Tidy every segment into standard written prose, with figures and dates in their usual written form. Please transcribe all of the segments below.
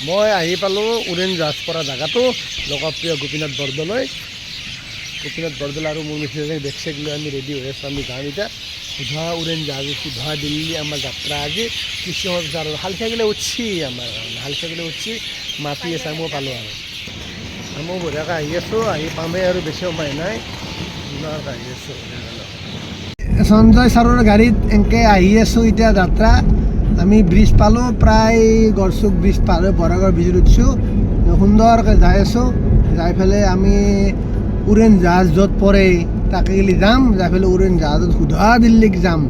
মই আহি পালোঁ উৰেন জাহাজ পৰা জেগাটো লোকপ্ৰিয় গোপীনাথ বৰদলৈ আৰু মোৰ মিছেছে বেগ চেগ লৈ আমি ৰেডি হৈ আছোঁ। আমি যাম এতিয়া সুধা উৰেন জাহাজ সুধা দিল্লী আমাৰ যাত্ৰা আজি কৃষ্ণ আৰু হাল চাইকেলে উঠছি আমাৰ হাল চাইকেলে উঠছি মাতি আছে মই পালোঁ আৰু মই বঢ়িয়াকৈ আহি আছোঁ আহি পামেই আৰু বেছি সময় নাই ধুনীয়াকৈ আহি আছোঁ। সঞ্জয় ছাৰৰ গাড়ীত এনেকৈ আহি আছোঁ এতিয়া যাত্ৰা আমি ব্ৰিজ পালোঁ প্ৰায় গড়চুক ব্ৰিজ পাৰ হৈ বৰাগড় ব্ৰিজত উঠিছোঁ সুন্দৰকৈ যাই আছোঁ যাই পেলাই আমি উৰেন জাহাজ য'ত পৰে তাকে গেলি যাম যাই পেলাই উৰেন জাহাজত সুধা দিল্লীক যাম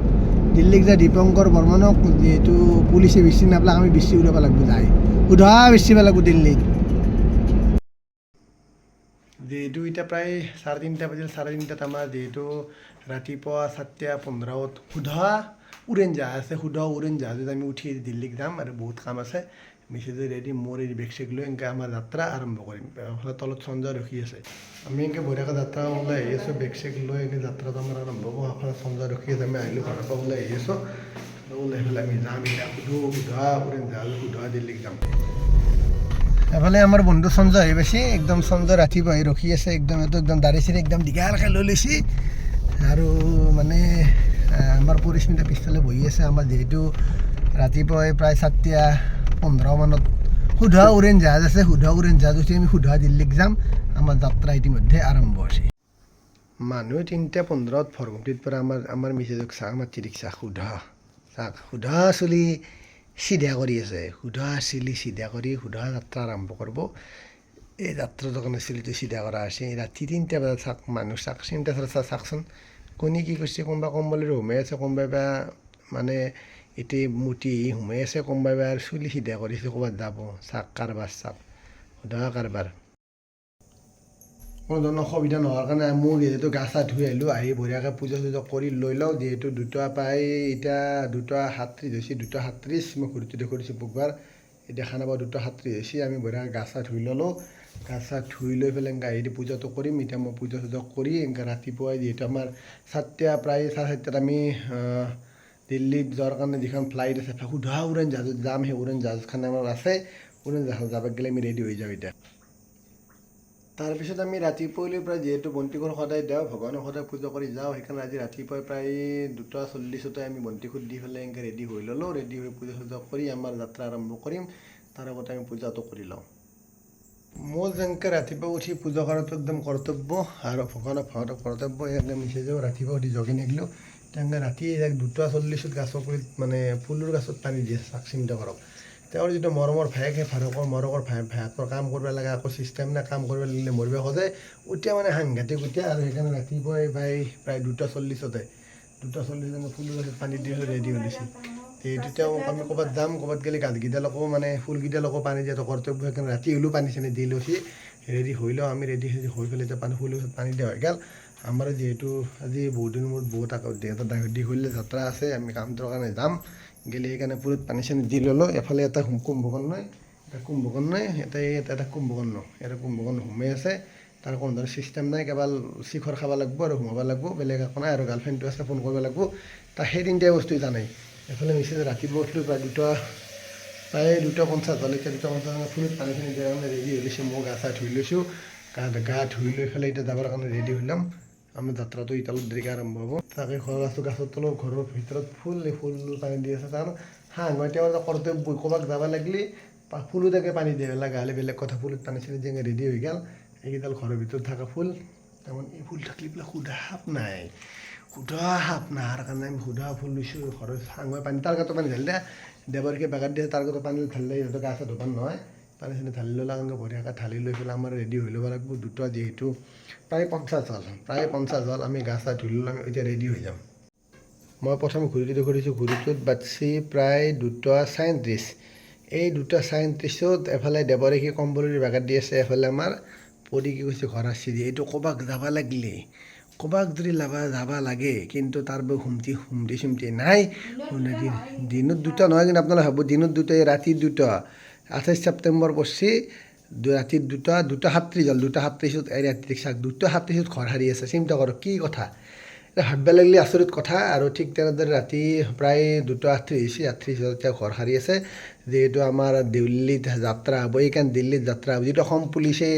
দিল্লীক যাই দীপংকৰ বৰ্মনক যিহেতু পুলিচে বেছি নাপালে আমি বেছি ওলাব লাগিব যাই সুধা বেচিব লাগিব দিল্লীক যিহেতু এতিয়া প্ৰায় 3:30 বাজিল 3:30 আমাৰ যিহেতু ৰাতিপুৱা 7:15 সুধা উৰেন জাহাজ আছে সুধা উৰেন জাহাজত আমি উঠি দিল্লীক যাম আৰু বহুত কাম আছে মিছেজে ৰেডি মোৰ এই বেগ চেগ লৈ এনেকৈ আমাৰ যাত্ৰা আৰম্ভ কৰিম তলত সঞ্জয় ৰখি আছে আমি এনেকৈ বঢ়িয়াকৈ যাত্ৰা ওলাই আহি আছোঁ বেগ চেগ লৈ এনেকৈ যাত্ৰাটো আমাৰ আৰম্ভ হ'ব আপোনাৰ সঞ্জয় ৰখি আছে আমি আহিলোঁ ঘৰৰ পৰা ওলাই আহি আছোঁ ওলাই পেলাই আমি যাম এতিয়া সুধা উৰেন জাহাজত সুধা দিল্লীক যাম এফালে আমাৰ বন্ধু সঞ্জয় আহি পাইছে একদম সঞ্জয় ৰাতিপুৱা আহি ৰখি আছে একদম এইটো একদম দাড়ি চাৰি একদম দীঘলকৈ লৈ লৈছে আৰু মানে আমাৰ পৰিস্মিতা পিছফালে বহি আছে আমাৰ যিহেতু ৰাতিপুৱাই প্ৰায় 7:15 মানত সুধা উৰেন জাহাজ আছে সুধা উৰেন জাহাজ উঠি আমি সুধা দিল্লীক যাম আমাৰ যাত্ৰা ইতিমধ্যে আৰম্ভ হৈছে মানুহে 3:15 ফৰগুটিৰ পৰা আমাৰ মিছেজক চাহ মাতি ৰিক্সা সুধা চলি চিধা কৰি আছে সুধা চিলি চিধা কৰি সুধা যাত্ৰা আৰম্ভ কৰিব এই যাত্ৰাটোৰ কাৰণে চিলিটো চিধা কৰা হৈছে ৰাতি 3টা বজাত চাওক মানুহ চাওক চিন্তা চাওকচোন কোনে কি কৰিছে কোনোবা কম্বলেৰে সোমাই আছে কোনোবাই বা মানে এতিয়া মুঠি সোমাই আছে কোনোবাই বা চুলি চিধা কৰিছে ক'ৰবাত যাব চাওক কাৰবাৰ চাওক সুধা কাৰবাৰ কোনো ধৰণৰ অসুবিধা নোহোৱাৰ কাৰণে মোৰ যিহেতু গা চা ধুই আহিলোঁ আহি বঢ়িয়াকৈ পূজা চূজা কৰি লৈ লওঁ যিহেতু দুটা প্ৰায় এতিয়া 2:37 হৈছে 2:37 মই ঘড়ীটো দেখুৱাইছোঁ বুধবাৰ এতিয়া খানা পাওঁ 2:37 হৈছে আমি বঢ়িয়াকৈ গা চা ধুই ল'লোঁ গা চা ধুই লৈ পেলাই এনেকৈ আহি পূজাটো কৰিম এতিয়া মই পূজা চূজা কৰি এনেকৈ ৰাতিপুৱাই যিহেতু আমাৰ প্ৰায় 7:30 আমি দিল্লীত যোৱাৰ কাৰণে যিখন ফ্লাইট আছে সুধা উৰেন জাহাজত যাম সেই উৰেন জাহাজখন আমাৰ আছে উৰেন জাহাজ যাব গ'লে আমি ৰেডি হৈ যাওঁ এতিয়া তাৰপিছত আমি ৰাতিপুৱালৈ প্ৰায় যিহেতু বন্তিখন সদায় দিওঁ ভগৱানক সদায় পূজা কৰি যাওঁ সেইকাৰণে আজি ৰাতিপুৱাই প্ৰায় 2:40 আমি বন্তিখন দি পেলাই এনেকৈ ৰেডি হৈ ল'লোঁ ৰেডি হৈ পূজা চূজা কৰি আমাৰ যাত্ৰা আৰম্ভ কৰিম তাৰ আগতে আমি পূজাটো কৰি লওঁ মোৰ যেনেকৈ ৰাতিপুৱা উঠি পূজা কৰাটো একদম কৰ্তব্য আৰু ভগৱানক ভাৱটো কৰ্তব্য এনেকৈ মিছেজেও ৰাতিপুৱা উঠি জগি নাগিলোঁ তেনেকৈ ৰাতি 2:40 গছৰ পুলিত মানে ফুলৰ গছত পানী দিয়ে চাওক চিন্তা কৰক তেওঁৰ যিটো মৰমৰ ভায়েক সেই মৰমৰ ভায়েকৰ কাম কৰিব লাগে আকৌ ছিষ্টেম নাই কাম কৰিব লাগিলে মৰিব খোজে এতিয়া মানে সাংঘাতিক এতিয়া আৰু সেইকাৰণে ৰাতিপুৱাই প্ৰায় 2:40 ফুলৰ গছত পানী দি ৰেডি হৈ দিছে সেইটো তেওঁ আমি ক'ৰবাত যাম ক'ৰবাত গ'লে গাছকেইডালকো মানে ফুলকেইডালকো পানী দিয়াটো কৰ্তব্য সেইকাৰণে ৰাতি হ'লেও পানী চানী দি লৈছে ৰেডি হৈ লওঁ আমি ৰেডি হৈ পেলাই এতিয়া ফুলৰ গছত পানী দিয়া হৈ গ'ল আমাৰ যিহেতু আজি বহুত দিনৰ মূৰত বহুত দীঘলীয়া যাত্ৰা আছে আমি কামটোৰ কাৰণে যাম গেলে সেইকাৰণে পুৰত পানী চানী দি ল'লোঁ এফালে এটা কুম্ভকৰ্ণ এটা কুম্ভকৰ্ণ সোমাই আছে তাৰ কোনো ধৰণৰ ছিষ্টেম নাই কেৱল শিখৰ খাব লাগিব আৰু সোমাব লাগিব বেলেগ একো নাই আৰু গাৰ্লফ্ৰেণ্ডটো আছে ফোন কৰিব লাগিব তাৰ সেই 3টাই বস্তু জানাই এফালে মিছেজ ৰাতিপুৱা উঠিলোঁ প্ৰায় 2:50 হ'ল এতিয়া 2:50 ফুলত পানী চানী দিয়াৰ কাৰণে ৰেডি হৈ লৈছোঁ মই গা চা ধুই লৈছোঁ গা ধুই লৈ পেলাই এতিয়া যাবৰ কাৰণে ৰেডি হৈ ল'ম আমাৰ যাত্ৰাটো এতিয়া অলপ দেৰিকৈ আৰম্ভ হ'ব তাকে ঘৰৰ আছোঁ গাছৰ তলত ঘৰৰ ভিতৰত ফুল পানী দি আছে তাৰ তেওঁৰ কৰ্তব্য ক'ৰবাত যাব লাগিলে ফুলতে পানী দিব লগা হ'লে বেলেগ কথা ফুলত পানী চানী দি ৰেডি হৈ গ'ল এইকেইডাল ঘৰৰ ভিতৰত থকা ফুল তাৰমানে এই ফুল থাকিলে বোলে সুধা সাপ নাই কাৰণে আমি সুধা ফুল লৈছোঁ ঘৰৰ চাঙৈ পানী তাৰ গাতো পানী ঢালি দেৱৰকে বাগাত দিয়ে তাৰ গাতো পানী ঢালিলে সিহঁতৰ গা চা ধুবান নহয় পানী চানী ঢালি ল'লা এনেকৈ বঢ়িয়াকৈ ঢালি লৈ পেলাই আমাৰ ৰেডি হৈ ল'ব লাগিব দুটা যিহেতু প্ৰায় 50 হ'ল আমি গা চা ধুই ল'লোঁ আমি এতিয়া ৰেডি হৈ যাম মই প্ৰথম ঘড়ীটো দেখুৱাইছোঁ ঘড়ীটোত বাজছি প্ৰায় 2:37 এই 2:37 এফালে দেৱৰেখী কম্বলৰি বাগাত দি আছে এফালে আমাৰ পৰি কি কৈছে ঘৰৰ চিৰি এইটো ক'ৰবাত যাব লাগিলে ক'ৰবাত যদি যাব লাগে কিন্তু তাৰ বৰ হুমটি চুমটি নাই দিনত 2টা নহয় কিন্তু আপোনালোকে ভাবো দিনত 2টা ৰাতি 2টা 28 ছেপ্টেম্বৰ পৰছি ৰাতি 2:37 হ'ল 2:37 এই ৰাতি চাওক 2:37 ঘৰ সাৰি আছে চিন্তা কৰক কি কথা ভাবিব লাগিলে আচৰিত কথা আৰু ঠিক তেনেদৰে ৰাতি প্ৰায় 2:38 হৈছে। 38 এতিয়া ঘৰ সাৰি আছে, যিহেতু আমাৰ দিল্লীত যাত্ৰা হ'ব। এইকাৰণে দিল্লীত যাত্ৰা হ'ব, যিটো অসম পুলিচে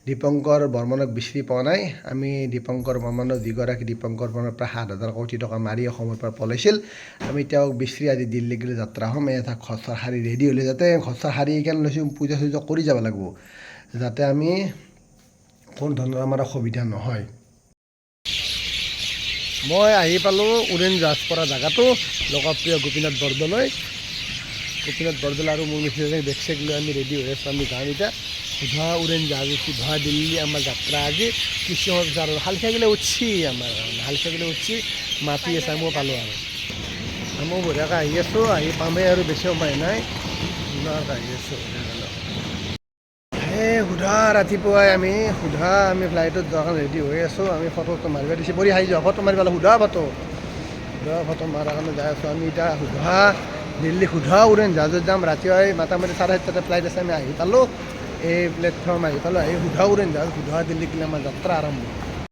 দীপংকৰ বৰ্মনক বিচাৰি পোৱা নাই। আমি দীপংকৰ বৰ্মনক, যিগৰাকী দীপংকৰ বৰ্মন প্ৰায় 7,000 কোটি টকা মাৰি অসমৰ পৰা পলাইছিল, আমি তেওঁক বিচাৰি আজি দিল্লীক গ'লে যাত্ৰা হ'ম। এটা ঘৰ চৰ সাৰি ৰেডি হ'লে, যাতে ঘৰ চৰ সাৰি এইকাৰণে লৈছোঁ, পূজা চূজা কৰি যাব লাগিব, যাতে আমি কোনো ধৰণৰ আমাৰ অসুবিধা নহয়। মই আহি পালোঁ উৰেণ জাহাজ পৰা জেগাটো, লোকপ্ৰিয় গোপীনাথ বৰদলৈ। গোপীনাথ বৰদলৈ আৰু মোৰ মিছেছে বেগ চেগ লৈ আমি ৰেডি হৈ আছোঁ। আমি যাম এতিয়া ধোৱা উৰেণ জাহাজ উঠি ধোৱা দিল্লী আমাৰ যাত্ৰা আজি। কিছু আৰু হালখাগিলে উঠছি, আমাৰ হালখাগিলে উঠছি, মাতি আছে, আমিও পালোঁ আৰু আমিও বঢ়িয়াকৈ আহি আছোঁ। আহি পামেই আৰু বেছি সময় নাই, ধুনীয়াকৈ আহি আছোঁ। সুধা ৰাতিপুৱাই আমি ফ্লাইটত যোৱাৰ কাৰণে ৰেডি হৈ আছোঁ। আমি ফটো মাৰিব দিছোঁ, পৰি আহি যাওঁ, ফটো মাৰিব সুধা ফটো মাৰাৰ কাৰণে যাই আছোঁ। আমি এতিয়া দিল্লী সুধা উৰেণ জাহাজত যাম। ৰাতিপুৱাই মোটামুটি 7:30 ফ্লাইট আছে, আমি আহি পালোঁ, এই প্লেটফৰ্ম আহি পালোঁ। সুধা উৰেণ জাহাজ, সুধা দিল্লীক আমাৰ যাত্ৰা আৰম্ভ।